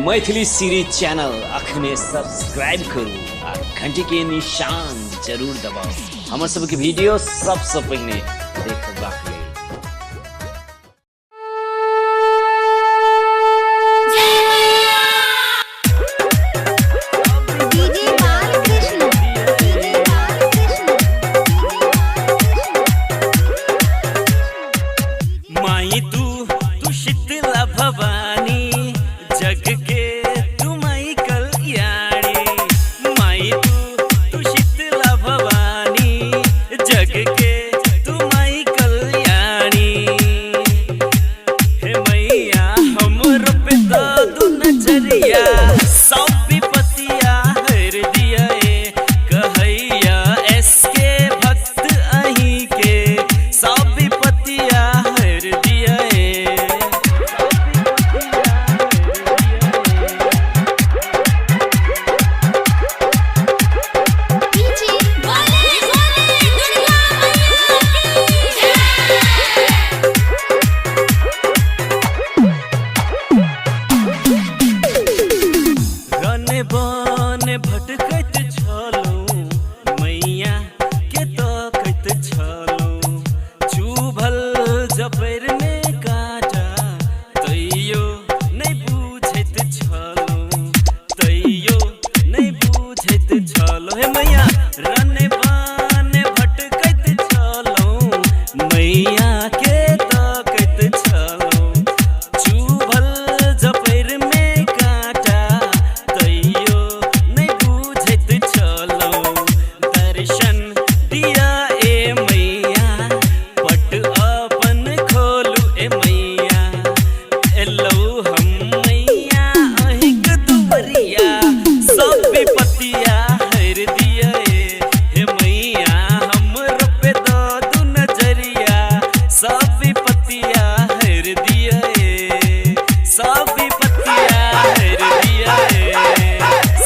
Maithili series channel अखने subscribe करू आ घंटी के निशान जरूर दबाओ हमर सबके वीडियो सबसे पहले देखबाक लेल। माई तू शीतला भवानी जग के तू माई कल्याणी। माई तू शीतला भवानी जग के तू माई कल्याणी। हे मैया हमर पे दू नजरिया सब विपतिया हर दिया कहैया एसके भक्त अहीं के सब विपतिया हर दिया। रने बने भटकत छलू मैया के तकत छलू। चुभल जबर में काटा तैयो नहीं बुझैत छलू तैयो नहीं बुझैत छलू। हे मैया रने बने भटकत छलू मैया के तकत छलू। चुभल जबर में काटा तैयो नहीं बुझैत छलू। दर्शन दिया ए मैया पट अपन खोलू ए मैया। एलौ हम मैया अहिंक दुबरिया सब विपतिया हर दिया। हे मैया हमर पे दू नजरिया सब विपतिया हर दिया सब विपतिया हर दिया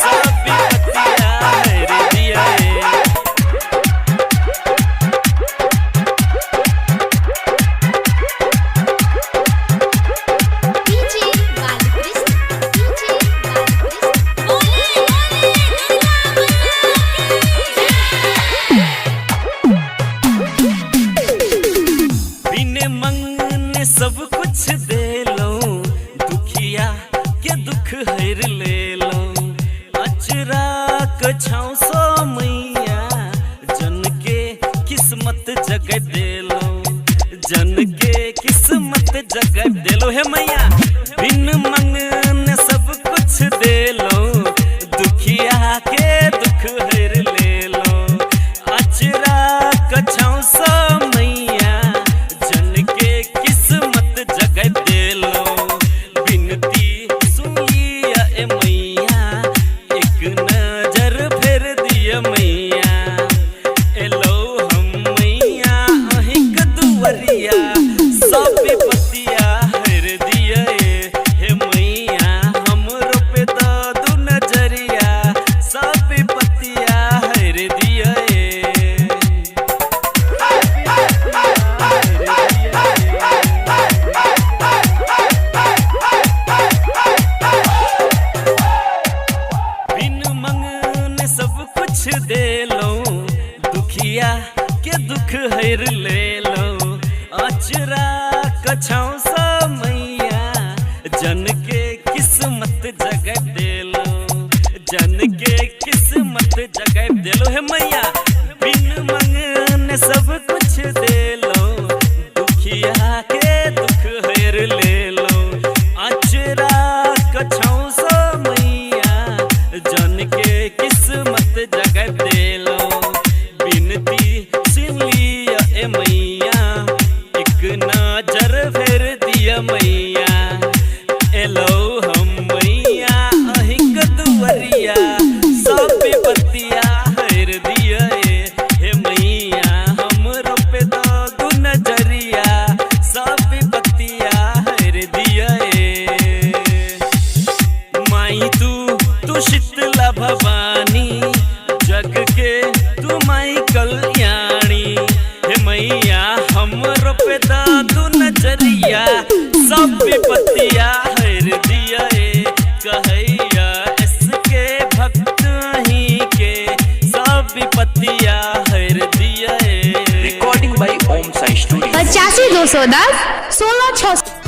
सब विपतिया हर दिया। बिन मंगने सब कुछ दे लो दुखिया के दुख हर ले लो। अचरा कछाऊ सो मैया जन के किस्मत जग दे लो जन के किस्मत जग दे लो। हे मैया बिन मंगने सब कुछ दे लो दुखिया के दुख हर ले लो। अचरा कछाऊ सो मैया जन के किस्मत जग दे लो। बिनती सुनिया ए मैया एक नजर फेर दिया मैया। एलो हम मैया अहिंक दुवरिया सब विपतिया हर दिया। हे मैया हमरो पे दू नजरिया सब विपतिया हर दिया। बिन मंगने सब कुछ दे लो दुखिया के दुख हर ले लो। अचरा कछाऊ सा मैया जन के किस्मत जग दे लो जन के किस्मत जग दे लो। हे मैया बिन मंगने सब कुछ दे लो दुखिया के दुख हर ले लो। अचरा कछाऊ सा मैया जन के किस्मत जग दे लो। बिनती सुन लिया ए मैया एक नजर फेर दिया मैया। एलो हम मैया अहिंक दुवरिया सब विपतिया हर दिया। हे मैया हमरो पे दू नजरिया सब विपतिया हर दिया। माई तू शीतला भवानी जग के तू माई कल्याणी। हे मैया हमरो पे दू नजरिया सब विपतिया हर दिया। कह दिया हर दिया Recording by Om Sai Studio. 85 210 16 6